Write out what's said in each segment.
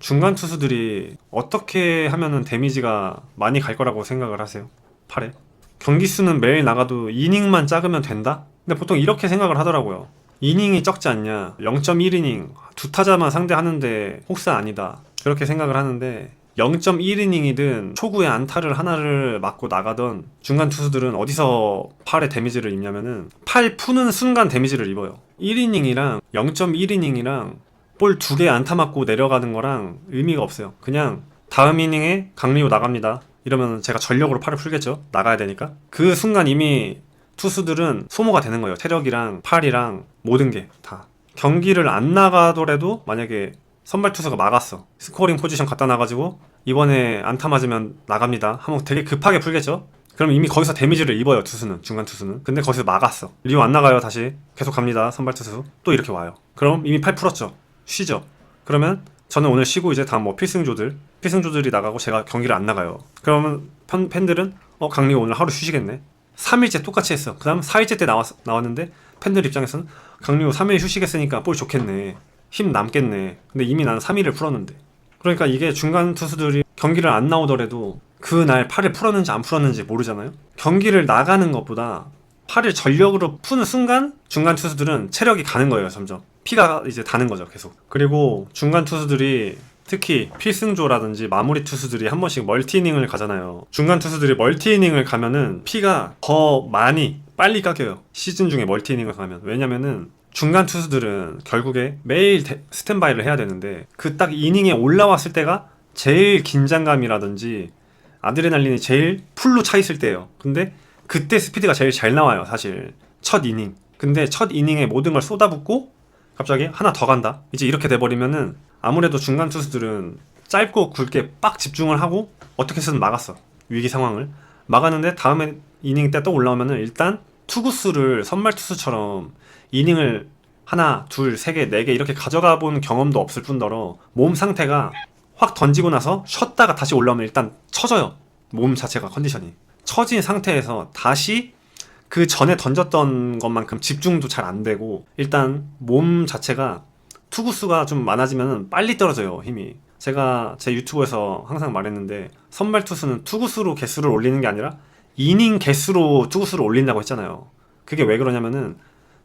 중간 투수들이 어떻게 하면은 데미지가 많이 갈 거라고 생각을 하세요? 팔에? 경기 수는 매일 나가도 이닝만 작으면 된다? 근데 보통 이렇게 생각을 하더라고요. 이닝이 적지 않냐? 0.1이닝 두 타자만 상대하는데 혹사 아니다. 그렇게 생각을 하는데 0.1이닝이든 초구에 안타를 하나를 맞고 나가던 중간 투수들은 어디서 팔에 데미지를 입냐면은 팔 푸는 순간 데미지를 입어요. 1이닝이랑 0.1이닝이랑 볼 2개 안타 맞고 내려가는 거랑 의미가 없어요. 그냥 다음 이닝에 강리호 나갑니다. 이러면 제가 전력으로 팔을 풀겠죠. 나가야 되니까. 그 순간 이미 투수들은 소모가 되는 거예요. 체력이랑 팔이랑 모든 게 다. 경기를 안 나가더라도 만약에 선발 투수가 막았어. 스코어링 포지션 갖다 놔가지고 이번에 안타 맞으면 나갑니다. 하면 되게 급하게 풀겠죠. 그럼 이미 거기서 데미지를 입어요. 투수는, 중간 투수는. 근데 거기서 막았어. 리오 안 나가요. 다시 계속 갑니다. 선발 투수 또 이렇게 와요. 그럼 이미 팔 풀었죠. 쉬죠. 그러면 저는 오늘 쉬고 이제 다음 뭐 필승조들이 나가고 제가 경기를 안 나가요. 그러면 팬들은 강리호 오늘 하루 쉬시겠네. 3일째 똑같이 했어. 그 다음 4일째 때 나왔는데 팬들 입장에서는 강리호 3일 휴식했으니까 볼 좋겠네. 힘 남겠네. 근데 이미 나는 3일을 풀었는데. 그러니까 이게 중간 투수들이 경기를 안 나오더라도 그날 팔을 풀었는지 안 풀었는지 모르잖아요. 경기를 나가는 것보다 팔을 전력으로 푸는 순간 중간 투수들은 체력이 가는 거예요. 점점 피가 이제 다는 거죠. 계속. 그리고 중간 투수들이 특히 필승조라든지 마무리 투수들이 한 번씩 멀티이닝을 가잖아요. 중간 투수들이 멀티이닝을 가면은 피가 더 많이 빨리 깎여요. 시즌 중에 멀티이닝을 가면. 왜냐면은 중간 투수들은 결국에 매일 스탠바이를 해야 되는데 그 딱 이닝에 올라왔을 때가 제일 긴장감이라든지 아드레날린이 제일 풀로 차 있을 때예요. 근데 그때 스피드가 제일 잘 나와요. 사실 첫 이닝. 근데 첫 이닝에 모든 걸 쏟아붓고 갑자기 하나 더 간다. 이제 이렇게 돼버리면은 아무래도 중간 투수들은 짧고 굵게 빡 집중을 하고 어떻게 해서든 막았어. 위기 상황을 막았는데 다음에 이닝 때 또 올라오면은 일단 투구수를 선발 투수처럼 이닝을 하나, 둘, 세 개, 네 개 이렇게 가져가 본 경험도 없을 뿐더러 몸 상태가 확 던지고 나서 쉬었다가 다시 올라오면 일단 처져요. 몸 자체가 컨디션이 처진 상태에서 다시 그 전에 던졌던 것만큼 집중도 잘 안 되고 일단 몸 자체가 투구수가 좀 많아지면 빨리 떨어져요. 힘이. 제가 제 유튜브에서 항상 말했는데 선발 투수는 투구수로 개수를 올리는 게 아니라 이닝 개수로 투구수를 올린다고 했잖아요. 그게 왜 그러냐면은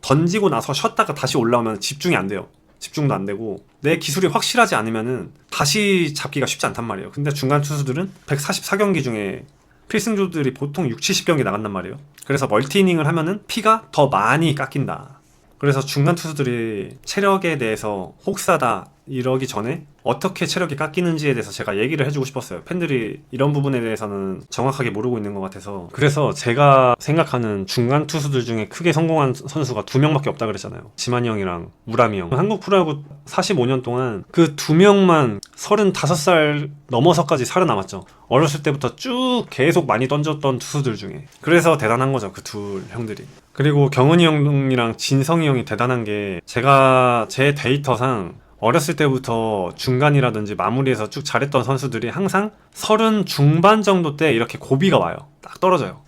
던지고 나서 쉬었다가 다시 올라오면 집중이 안 돼요. 집중도 안 되고 내 기술이 확실하지 않으면은 다시 잡기가 쉽지 않단 말이에요. 근데 중간 투수들은 144경기 중에 필승조들이 보통 6, 70경기 나간단 말이에요. 그래서 멀티이닝을 하면은 피가 더 많이 깎인다. 그래서 중간 투수들이 체력에 대해서 혹사다 이러기 전에 어떻게 체력이 깎이는지에 대해서 제가 얘기를 해주고 싶었어요. 팬들이 이런 부분에 대해서는 정확하게 모르고 있는 것 같아서. 그래서 제가 생각하는 중간 투수들 중에 크게 성공한 선수가 2명밖에 없다 그랬잖아요. 지만이 형이랑 우람이 형. 한국 프로야구 45년 동안 그 2명만 35살 넘어서까지 살아남았죠. 어렸을 때부터 쭉 계속 많이 던졌던 투수들 중에. 그래서 대단한 거죠. 그 둘 형들이. 그리고 경은이 형이랑 진성이 형이 대단한 게 제가 제 데이터상 어렸을 때부터 중간이라든지 마무리에서 쭉 잘했던 선수들이 항상 30 중반 정도 때 이렇게 고비가 와요. 딱 떨어져요.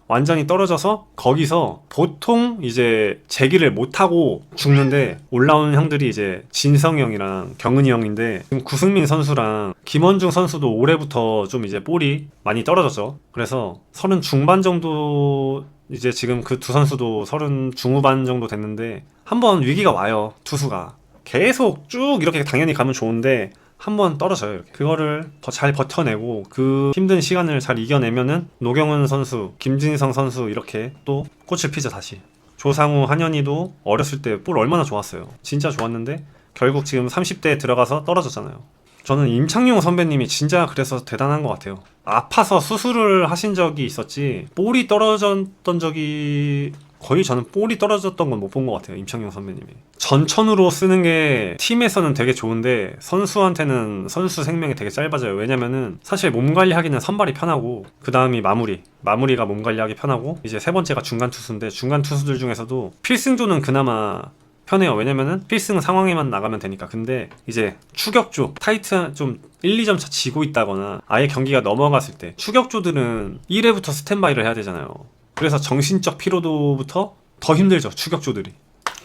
완전히 떨어져서 거기서 보통 이제 재기를 못하고 죽는데 올라오는 형들이 이제 진성이 형이랑 경은이 형인데 지금 구승민 선수랑 김원중 선수도 올해부터 좀 이제 볼이 많이 떨어졌죠. 그래서 30 중반 정도 이제 지금 그 두 선수도 30 중후반 정도 됐는데 한번 위기가 와요. 투수가 계속 쭉 이렇게 당연히 가면 좋은데 한번 떨어져요. 이렇게. 그거를 잘 버텨내고 그 힘든 시간을 잘 이겨내면은 노경은 선수, 김진성 선수 이렇게 또 꽃을 피죠. 다시 조상우, 한현희도 어렸을 때 볼 얼마나 좋았어요. 진짜 좋았는데 결국 지금 30대에 들어가서 떨어졌잖아요. 저는 임창용 선배님이 진짜 그래서 대단한 것 같아요. 아파서 수술을 하신 적이 있었지 볼이 떨어졌던 적이 거의 저는 볼이 떨어졌던 건 못 본 것 같아요. 임창용 선배님이 전천후로 쓰는 게 팀에서는 되게 좋은데 선수한테는 선수 생명이 되게 짧아져요. 왜냐면은 사실 몸 관리하기는 선발이 편하고 그 다음이 마무리가 몸 관리하기 편하고 이제 세 번째가 중간 투수인데 중간 투수들 중에서도 필승조는 그나마 편해요. 왜냐면은 필승 상황에만 나가면 되니까. 근데 이제 추격조 타이트 좀 1, 2점 차 지고 있다거나 아예 경기가 넘어갔을 때 추격조들은 1회부터 스탠바이를 해야 되잖아요. 그래서 정신적 피로도부터 더 힘들죠. 추격조들이.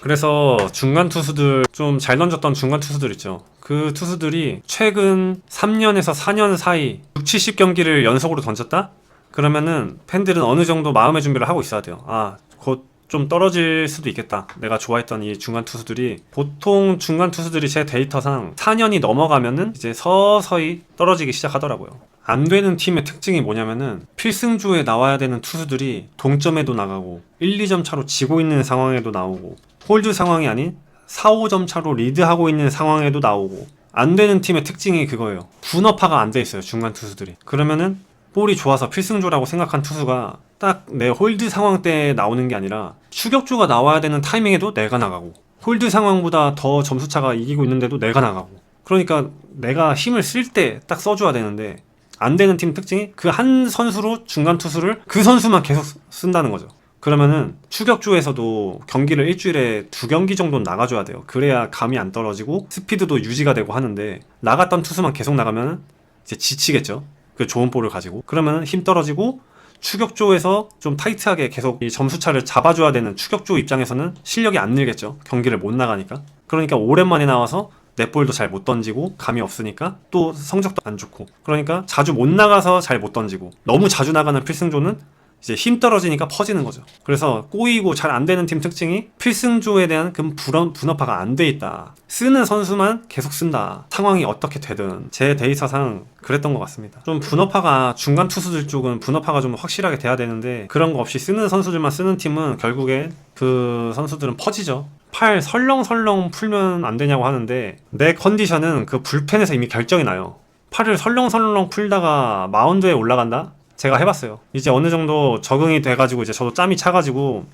그래서 중간 투수들, 좀 잘 던졌던 중간 투수들 있죠. 그 투수들이 최근 3년에서 4년 사이 6, 70경기를 연속으로 던졌다? 그러면은 팬들은 어느 정도 마음의 준비를 하고 있어야 돼요. 아, 곧 좀 떨어질 수도 있겠다. 내가 좋아했던 이 중간 투수들이, 보통 중간 투수들이 제 데이터상 4년이 넘어가면은 이제 서서히 떨어지기 시작하더라고요. 안 되는 팀의 특징이 뭐냐면은 필승조에 나와야 되는 투수들이 동점에도 나가고 1, 2점 차로 지고 있는 상황에도 나오고 홀드 상황이 아닌 4, 5점 차로 리드하고 있는 상황에도 나오고, 안 되는 팀의 특징이 그거예요. 분업화가 안 돼 있어요, 중간 투수들이. 그러면은 볼이 좋아서 필승조라고 생각한 투수가 딱 내 홀드 상황 때 나오는 게 아니라 추격조가 나와야 되는 타이밍에도 내가 나가고, 홀드 상황보다 더 점수차가 이기고 있는데도 내가 나가고, 그러니까 내가 힘을 쓸 때 딱 써줘야 되는데, 안 되는 팀 특징이 그 한 선수로 중간 투수를 그 선수만 계속 쓴다는 거죠. 그러면은 추격조에서도 경기를 일주일에 2경기 정도는 나가줘야 돼요. 그래야 감이 안 떨어지고 스피드도 유지가 되고 하는데, 나갔던 투수만 계속 나가면 이제 지치겠죠. 그 좋은 볼을 가지고. 그러면 힘 떨어지고, 추격조에서 좀 타이트하게 계속 이 점수차를 잡아줘야 되는 추격조 입장에서는 실력이 안 늘겠죠. 경기를 못 나가니까. 그러니까 오랜만에 나와서 넷볼도 잘 못 던지고 감이 없으니까 또 성적도 안 좋고, 그러니까 자주 못 나가서 잘 못 던지고, 너무 자주 나가는 필승조는 이제 힘 떨어지니까 퍼지는 거죠. 그래서 꼬이고 잘 안 되는 팀 특징이 필승조에 대한 그 분업화가 안 돼 있다. 쓰는 선수만 계속 쓴다. 상황이 어떻게 되든. 제 데이터상 그랬던 것 같습니다. 좀 분업화가, 중간 투수들 쪽은 분업화가 좀 확실하게 돼야 되는데, 그런 거 없이 쓰는 선수들만 쓰는 팀은 결국에 그 선수들은 퍼지죠. 팔 설렁설렁 풀면 안 되냐고 하는데, 내 컨디션은 그 불펜에서 이미 결정이 나요. 팔을 설렁설렁 풀다가 마운드에 올라간다? 제가 해봤어요. 이제 어느 정도 적응이 돼가지고 이제 저도 짬이 차가지고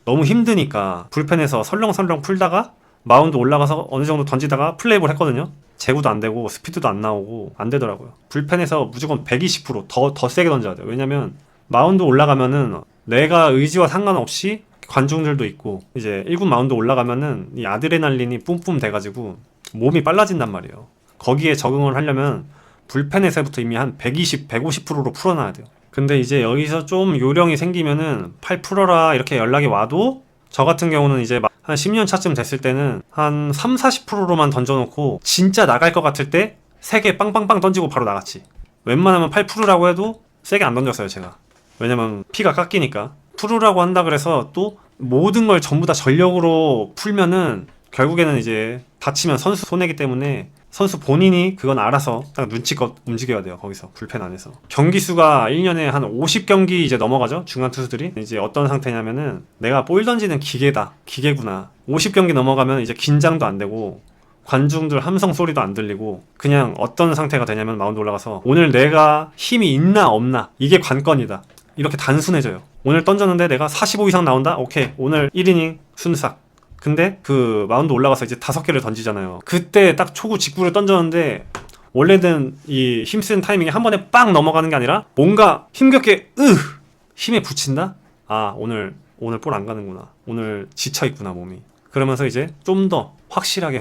너무 힘드니까 불펜에서 설렁설렁 풀다가 마운드 올라가서 어느 정도 던지다가 플레이볼 했거든요. 제구도 안 되고 스피드도 안 나오고 안 되더라고요. 불펜에서 무조건 120% 더 세게 던져야 돼요. 왜냐면 마운드 올라가면은 내가 의지와 상관없이 관중들도 있고, 이제 1군 마운드 올라가면은 이 아드레날린이 뿜뿜 돼가지고 몸이 빨라진단 말이에요. 거기에 적응을 하려면 불펜에서부터 이미 한 120, 150%로 풀어놔야 돼요. 근데 이제 여기서 좀 요령이 생기면은 팔 풀어라 이렇게 연락이 와도, 저 같은 경우는 이제 한 10년 차쯤 됐을 때는 한 3, 40%로만 던져놓고 진짜 나갈 것 같을 때 3개 빵빵빵 던지고 바로 나갔지. 웬만하면 팔 풀으라고 해도 세게 안 던졌어요, 제가. 왜냐면 피가 깎이니까. 풀으라고 한다 그래서 또 모든 걸 전부 다 전력으로 풀면은 결국에는 이제 다치면 선수 손해기 때문에 선수 본인이 그건 알아서 딱 눈치껏 움직여야 돼요. 거기서 불펜 안에서. 경기 수가 1년에 한 50경기 이제 넘어가죠. 중간 투수들이. 이제 어떤 상태냐면은 내가 볼 던지는 기계다. 기계구나. 50경기 넘어가면 이제 긴장도 안 되고 관중들 함성 소리도 안 들리고, 그냥 어떤 상태가 되냐면 마운드 올라가서 오늘 내가 힘이 있나 없나, 이게 관건이다. 이렇게 단순해져요. 오늘 던졌는데 내가 45 이상 나온다? 오케이. 오늘 1이닝 순삭. 근데 그 마운드 올라가서 이제 5개를 던지잖아요. 그때 딱 초구 직구를 던졌는데, 원래는 이 힘쓰는 타이밍이 한 번에 빵 넘어가는 게 아니라 뭔가 힘겹게 힘에 붙인다? 아, 오늘 볼 안 가는구나. 오늘 지쳐있구나, 몸이. 그러면서 이제 좀 더 확실하게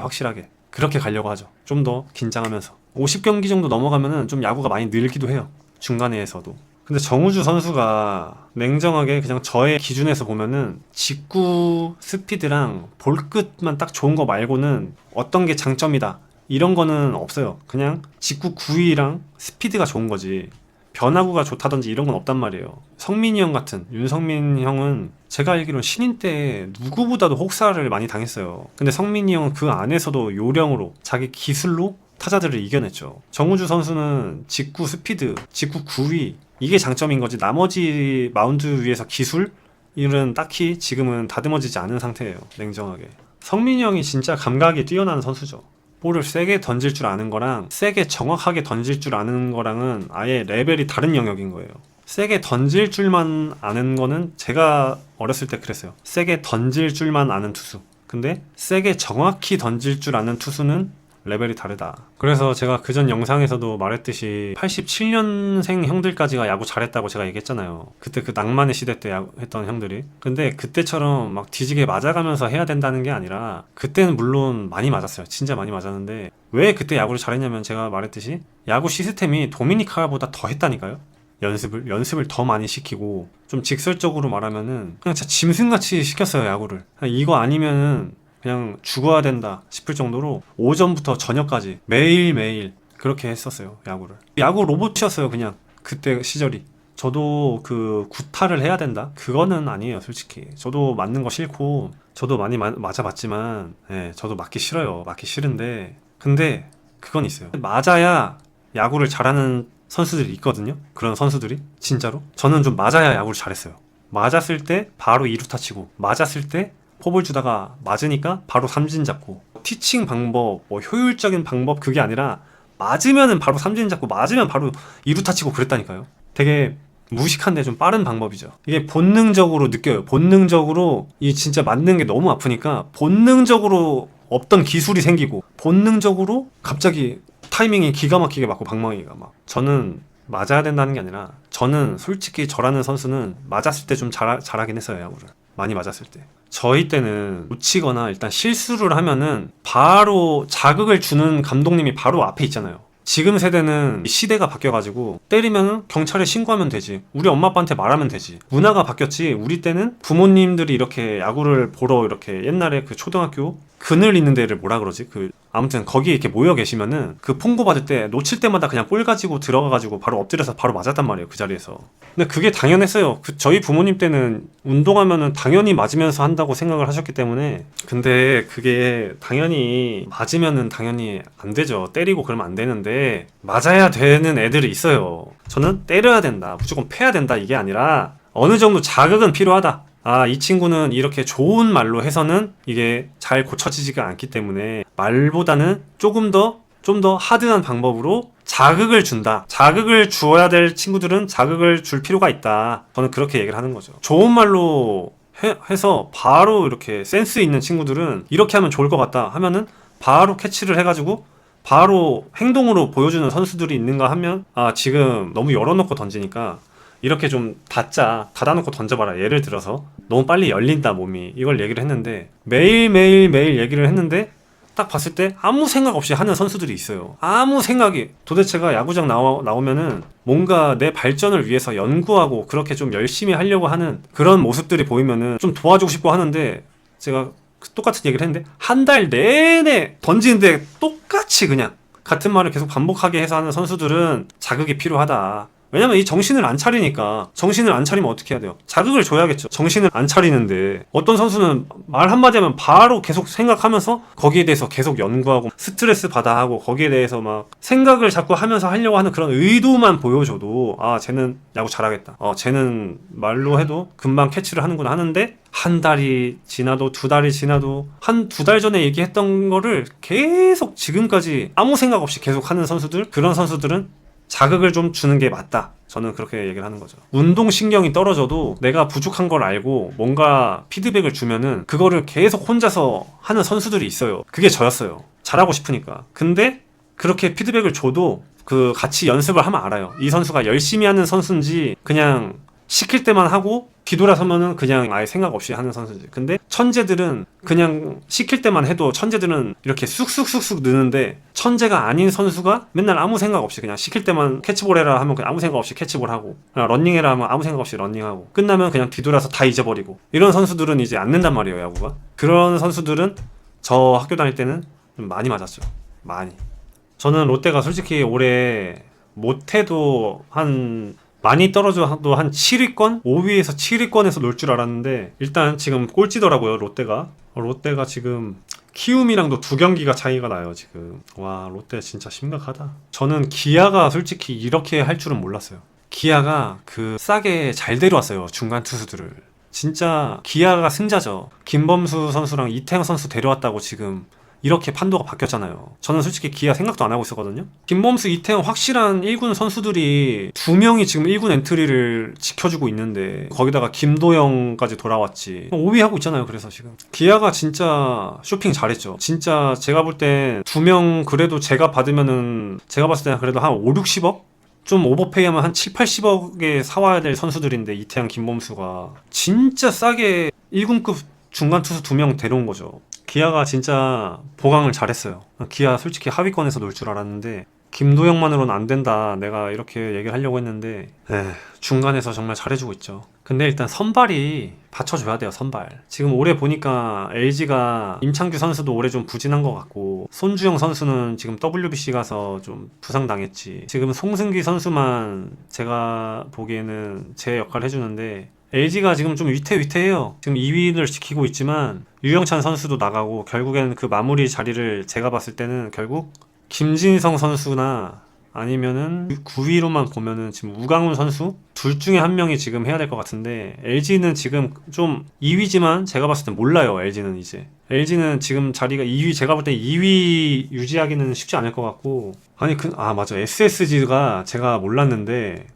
그렇게 가려고 하죠. 좀 더 긴장하면서. 50경기 정도 넘어가면은 좀 야구가 많이 늘기도 해요. 중간에서도. 근데 정우주 선수가 냉정하게 그냥 저의 기준에서 보면은 직구 스피드랑 볼끝만 딱 좋은 거 말고는 어떤 게 장점이다 이런 거는 없어요. 그냥 직구 구위랑 스피드가 좋은 거지 변화구가 좋다든지 이런 건 없단 말이에요. 성민이 형 같은, 윤성민 형은 제가 알기로는 신인 때 누구보다도 혹사를 많이 당했어요. 근데 성민이 형은 그 안에서도 요령으로 자기 기술로 타자들을 이겨냈죠. 정우주 선수는 직구 스피드, 직구 구위, 이게 장점인 거지 나머지 마운드 위에서 기술? 이런 딱히 지금은 다듬어지지 않은 상태예요. 냉정하게. 성민이 형이 진짜 감각이 뛰어난 선수죠. 볼을 세게 던질 줄 아는 거랑 세게 정확하게 던질 줄 아는 거랑은 아예 레벨이 다른 영역인 거예요. 세게 던질 줄만 아는 거는 제가 어렸을 때 그랬어요. 세게 던질 줄만 아는 투수. 근데 세게 정확히 던질 줄 아는 투수는 레벨이 다르다. 그래서 제가 그전 영상에서도 말했듯이 87년생 형들까지가 야구 잘했다고 제가 얘기했잖아요. 그때 그 낭만의 시대 때 야구 했던 형들이. 근데 그때처럼 막 뒤지게 맞아가면서 해야 된다는 게 아니라, 그때는 물론 많이 맞았어요. 진짜 많이 맞았는데 왜 그때 야구를 잘했냐면, 제가 말했듯이 야구 시스템이 도미니카보다 더 했다니까요. 연습을 더 많이 시키고, 좀 직설적으로 말하면은 그냥 진짜 짐승같이 시켰어요, 야구를. 이거 아니면은 그냥 죽어야 된다 싶을 정도로 오전부터 저녁까지 매일매일 그렇게 했었어요. 야구를. 야구 로봇이었어요. 그냥 그때 시절이. 저도 그 구타를 해야 된다? 그거는 아니에요, 솔직히. 저도 맞는 거 싫고, 저도 많이 맞아봤지만, 예, 저도 맞기 싫어요. 맞기 싫은데, 근데 그건 있어요. 맞아야 야구를 잘하는 선수들이 있거든요. 그런 선수들이 진짜로. 저는 좀 맞아야 야구를 잘했어요. 맞았을 때 바로 2루타 치고, 맞았을 때 포볼 주다가 맞으니까 바로 삼진 잡고, 티칭 방법, 뭐 효율적인 방법 그게 아니라 맞으면은 바로 삼진 잡고 맞으면 바로 2루타 치고 그랬다니까요. 되게 무식한데 좀 빠른 방법이죠. 이게 본능적으로 느껴요. 본능적으로 이 진짜 맞는 게 너무 아프니까 본능적으로 없던 기술이 생기고 본능적으로 갑자기 타이밍이 기가 막히게 맞고 방망이가 막. 저는 맞아야 된다는 게 아니라 저는 솔직히 저라는 선수는 맞았을 때 좀 잘하긴 했어요. 야구를 많이 맞았을 때. 저희 때는 놓치거나 일단 실수를 하면은 바로 자극을 주는 감독님이 바로 앞에 있잖아요. 지금 세대는 시대가 바뀌어가지고 때리면 경찰에 신고하면 되지. 우리 엄마 아빠한테 말하면 되지. 문화가 바뀌었지. 우리 때는 부모님들이 이렇게 야구를 보러 이렇게 옛날에 그 초등학교 그늘 있는 데를 뭐라 그러지? 아무튼 거기에 이렇게 모여 계시면은 그 통보 받을 때 놓칠 때마다 그냥 볼 가지고 들어가가지고 바로 엎드려서 바로 맞았단 말이에요. 그 자리에서. 근데 그게 당연했어요. 저희 부모님 때는 운동하면은 당연히 맞으면서 한다고 생각을 하셨기 때문에. 근데 그게 당연히 맞으면은 당연히 안 되죠. 때리고 그러면 안 되는데 맞아야 되는 애들이 있어요. 저는 때려야 된다, 무조건 패야 된다 이게 아니라 어느 정도 자극은 필요하다. 아, 이 친구는 이렇게 좋은 말로 해서는 이게 잘 고쳐지지가 않기 때문에 말보다는 좀 더 하드한 방법으로 자극을 준다. 자극을 주어야 될 친구들은 자극을 줄 필요가 있다. 저는 그렇게 얘기를 하는 거죠. 좋은 말로 해서 바로 이렇게 센스 있는 친구들은 이렇게 하면 좋을 것 같다 하면은 바로 캐치를 해가지고 바로 행동으로 보여주는 선수들이 있는가 하면, 아, 지금 너무 열어놓고 던지니까 이렇게 좀 닫아놓고 던져봐라. 예를 들어서 너무 빨리 열린다 몸이. 이걸 얘기를 했는데 매일 얘기를 했는데 딱 봤을 때 아무 생각 없이 하는 선수들이 있어요. 아무 생각이. 도대체가 야구장 나오면은 뭔가 내 발전을 위해서 연구하고 그렇게 좀 열심히 하려고 하는 그런 모습들이 보이면은 좀 도와주고 싶고 하는데, 제가 똑같은 얘기를 했는데 한 달 내내 던지는데 똑같이 그냥 같은 말을 계속 반복하게 해서 하는 선수들은 자극이 필요하다. 왜냐면 이 정신을 안 차리니까. 정신을 안 차리면 어떻게 해야 돼요? 자극을 줘야겠죠. 정신을 안 차리는데 어떤 선수는 말 한마디 하면 바로 계속 생각하면서 거기에 대해서 계속 연구하고 스트레스 받아 하고 거기에 대해서 막 생각을 자꾸 하면서 하려고 하는 그런 의도만 보여줘도, 아, 쟤는 야구 잘하겠다. 쟤는 말로 해도 금방 캐치를 하는구나 하는데, 한 달이 지나도 두 달이 지나도 한 두 달 전에 얘기했던 거를 계속 지금까지 아무 생각 없이 계속 하는 선수들, 그런 선수들은 자극을 좀 주는 게 맞다. 저는 그렇게 얘기를 하는 거죠. 운동신경이 떨어져도 내가 부족한 걸 알고 뭔가 피드백을 주면은 그거를 계속 혼자서 하는 선수들이 있어요. 그게 저였어요. 잘하고 싶으니까. 근데 그렇게 피드백을 줘도 그 같이 연습을 하면 알아요. 이 선수가 열심히 하는 선수인지 그냥 시킬 때만 하고 뒤돌아서면은 그냥 아예 생각 없이 하는 선수지. 근데 천재들은 그냥 시킬 때만 해도 천재들은 이렇게 쑥쑥쑥쑥 느는데, 천재가 아닌 선수가 맨날 아무 생각 없이 그냥 시킬 때만 캐치볼 해라 하면 그냥 아무 생각 없이 캐치볼 하고, 러닝 해라 하면 아무 생각 없이 러닝하고, 끝나면 그냥 뒤돌아서 다 잊어버리고, 이런 선수들은 이제 안 는단 말이에요, 야구가. 그런 선수들은 저 학교 다닐 때는 좀 많이 맞았죠. 많이. 저는 롯데가 솔직히 올해 못해도 많이 떨어져도 한 7위권? 5위에서 7위권에서 놀 줄 알았는데 일단 지금 꼴찌더라고요. 롯데가 지금 키움이랑도 2경기가 차이가 나요. 지금. 와, 롯데 진짜 심각하다. 저는 기아가 솔직히 이렇게 할 줄은 몰랐어요. 기아가 싸게 잘 데려왔어요. 중간 투수들을. 진짜 기아가 승자죠. 김범수 선수랑 이태영 선수 데려왔다고 지금 이렇게 판도가 바뀌었잖아요. 저는 솔직히 기아 생각도 안 하고 있었거든요. 김범수, 이태영 확실한 1군 선수들이 2명이 지금 1군 엔트리를 지켜주고 있는데 거기다가 김도영까지 돌아왔지. 5위 하고 있잖아요. 그래서 지금 기아가 진짜 쇼핑 잘했죠. 진짜 제가 볼 땐 2명 그래도 제가 봤을 때는 그래도 한 5, 60억? 좀 오버페이하면 한 7, 80억에 사와야 될 선수들인데 이태영, 김범수가 진짜 싸게 1군급 중간 투수 2명 데려온 거죠. 기아가 진짜 보강을 잘했어요. 기아 솔직히 하위권에서 놀 줄 알았는데 김도영만으로는 안 된다. 내가 이렇게 얘기를 하려고 했는데 중간에서 정말 잘해주고 있죠. 근데 일단 선발이 받쳐줘야 돼요. 선발. 지금 올해 보니까 LG가 임창규 선수도 올해 좀 부진한 것 같고, 손주영 선수는 지금 WBC 가서 좀 부상당했지. 지금 송승기 선수만 제가 보기에는 제 역할을 해주는데, LG가 지금 좀 위태위태해요. 지금 2위를 지키고 있지만 유영찬 선수도 나가고, 결국에는 그 마무리 자리를 제가 봤을 때는 결국 김진성 선수나 아니면은 9위로만 보면은 지금 우강훈 선수? 둘 중에 한 명이 지금 해야 될 것 같은데, LG는 지금 좀 2위지만 제가 봤을 땐 몰라요. LG는 이제. LG는 지금 자리가 2위, 제가 볼 때 2위 유지하기는 쉽지 않을 것 같고, 아니 맞아. SSG가 제가 몰랐는데,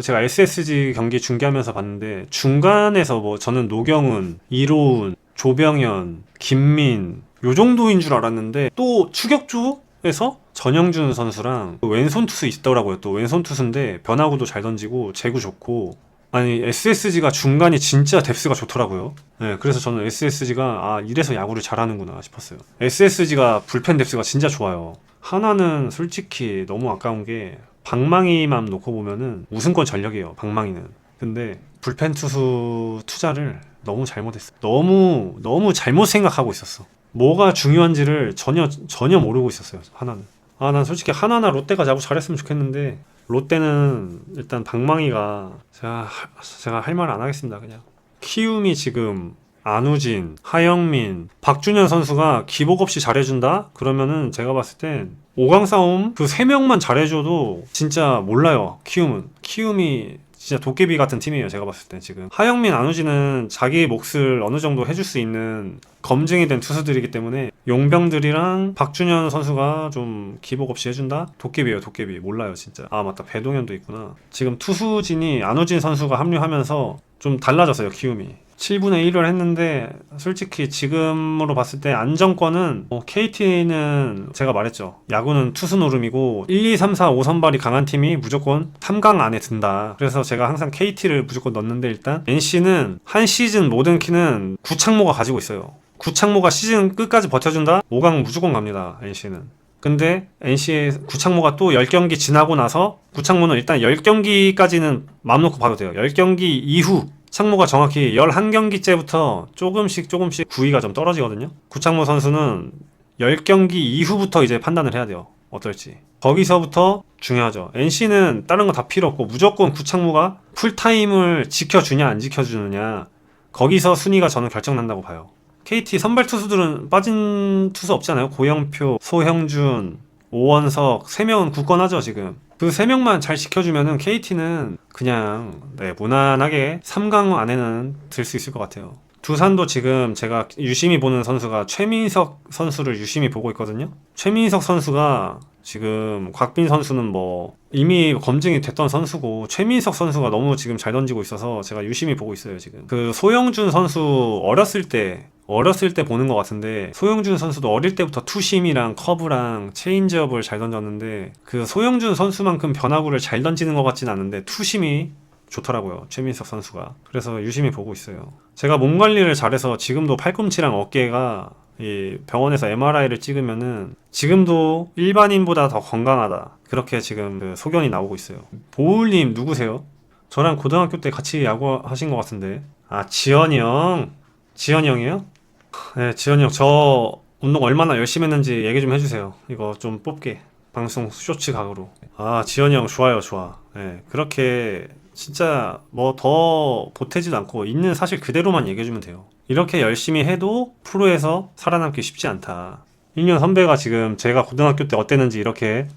제가 SSG 경기 중계하면서 봤는데, 중간에서 뭐 저는 노경훈, 이로운, 조병현, 김민 요 정도인 줄 알았는데, 또 추격주에서 전영준 선수랑 왼손 투수 있더라고요. 또 왼손 투수인데 변화구도 잘 던지고 제구 좋고, 아니 SSG가 중간이 진짜 뎁스가 좋더라고요. 네, 그래서 저는 SSG가 이래서 야구를 잘하는구나 싶었어요. SSG가 불펜 뎁스가 진짜 좋아요. 하나는 솔직히 너무 아까운 게, 방망이만 놓고 보면은 우승권 전력이에요. 방망이는. 근데 불펜 투수 투자를 너무 잘못했어. 너무 잘못 생각하고 있었어. 뭐가 중요한지를 전혀 모르고 있었어요. 하나는. 난 솔직히 하나나 롯데가 야구 잘했으면 좋겠는데, 롯데는 일단 방망이가 제가 할 말 안 하겠습니다. 그냥 키움이 지금 안우진, 하영민, 박준현 선수가 기복 없이 잘해준다? 그러면은 제가 봤을 땐 5강 싸움 그 3명만 잘해줘도 진짜 몰라요. 키움이 진짜 도깨비 같은 팀이에요. 제가 봤을 땐 지금 하영민, 안우진은 자기 몫을 어느 정도 해줄 수 있는 검증이 된 투수들이기 때문에, 용병들이랑 박준현 선수가 좀 기복 없이 해준다? 도깨비예요. 도깨비. 몰라요 진짜. 맞다, 배동현도 있구나. 지금 투수진이 안우진 선수가 합류하면서 좀 달라졌어요. 키움이 7분의 1을 했는데, 솔직히 지금으로 봤을 때 안정권은 KT는 제가 말했죠. 야구는 투수 노름이고 1, 2, 3, 4, 5선발이 강한 팀이 무조건 3강 안에 든다. 그래서 제가 항상 KT를 무조건 넣는데, 일단 NC는 한 시즌 모든 키는 구창모가 가지고 있어요. 구창모가 시즌 끝까지 버텨준다? 5강 무조건 갑니다. NC는. 근데 NC의 구창모가 또 10경기 지나고 나서, 구창모는 일단 10경기까지는 마음 놓고 봐도 돼요. 10경기 이후 창모가 정확히 11경기째부터 조금씩 구위가 좀 떨어지거든요. 구창모 선수는 10경기 이후부터 이제 판단을 해야 돼요. 어떨지. 거기서부터 중요하죠. NC는 다른 거 다 필요 없고 무조건 구창모가 풀타임을 지켜주냐 안 지켜주느냐, 거기서 순위가 저는 결정난다고 봐요. KT 선발 투수들은 빠진 투수 없잖아요. 고영표, 소형준, 오원석 3명은 굳건하죠 지금. 그 3명만 잘 지켜주면은 KT는 그냥 무난하게 3강 안에는 들 수 있을 것 같아요. 두산도 지금 제가 유심히 보는 선수가 최민석 선수를 유심히 보고 있거든요. 최민석 선수가 지금, 곽빈 선수는 뭐 이미 검증이 됐던 선수고, 최민석 선수가 너무 지금 잘 던지고 있어서 제가 유심히 보고 있어요 지금. 그 소영준 선수 어렸을 때 보는 것 같은데, 소영준 선수도 어릴 때부터 투심이랑 커브랑 체인지업을 잘 던졌는데, 그 소영준 선수만큼 변화구를 잘 던지는 것 같진 않은데 투심이 좋더라고요, 최민석 선수가. 그래서 유심히 보고 있어요. 제가 몸 관리를 잘해서 지금도 팔꿈치랑 어깨가 이 병원에서 MRI를 찍으면은 지금도 일반인보다 더 건강하다, 그렇게 지금 그 소견이 나오고 있어요. 보울님 누구세요? 저랑 고등학교 때 같이 야구 하신 것 같은데. 지현이 형이에요? 네, 지현이 형, 저 운동 얼마나 열심히 했는지 얘기 좀 해주세요. 이거 좀 뽑게, 방송 쇼츠 각으로. 지현이 형 좋아. 네, 그렇게 진짜 뭐 더 보태지도 않고 있는 사실 그대로만 얘기해주면 돼요. 이렇게 열심히 해도 프로에서 살아남기 쉽지 않다. 1년 선배가 지금 제가 고등학교 때 어땠는지 이렇게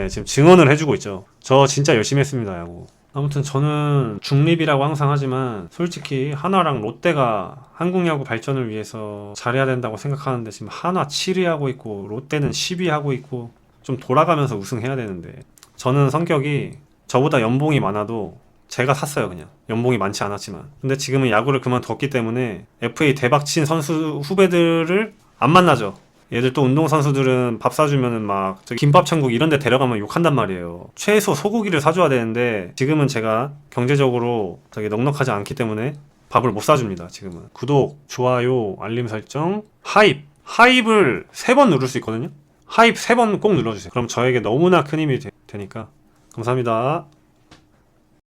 지금 증언을 해주고 있죠. 저 진짜 열심히 했습니다, 야구. 아무튼 저는 중립이라고 항상 하지만, 솔직히 하나랑 롯데가 한국 야구 발전을 위해서 잘해야 된다고 생각하는데, 지금 하나 7위 하고 있고 롯데는 10위 하고 있고, 좀 돌아가면서 우승해야 되는데, 저는 성격이, 저보다 연봉이 많아도 제가 샀어요. 그냥 연봉이 많지 않았지만. 근데 지금은 야구를 그만뒀기 때문에 FA 대박친 선수 후배들을 안 만나죠. 얘들 또 운동선수들은 밥 사주면은 막 김밥천국 이런 데 데려가면 욕한단 말이에요. 최소 소고기를 사줘야 되는데, 지금은 제가 경제적으로 되게 넉넉하지 않기 때문에 밥을 못 사줍니다. 지금은. 구독, 좋아요, 알림 설정, 하입을 3번 누를 수 있거든요. 하입 3번 꼭 눌러주세요. 그럼 저에게 너무나 큰 힘이 되니까. 감사합니다.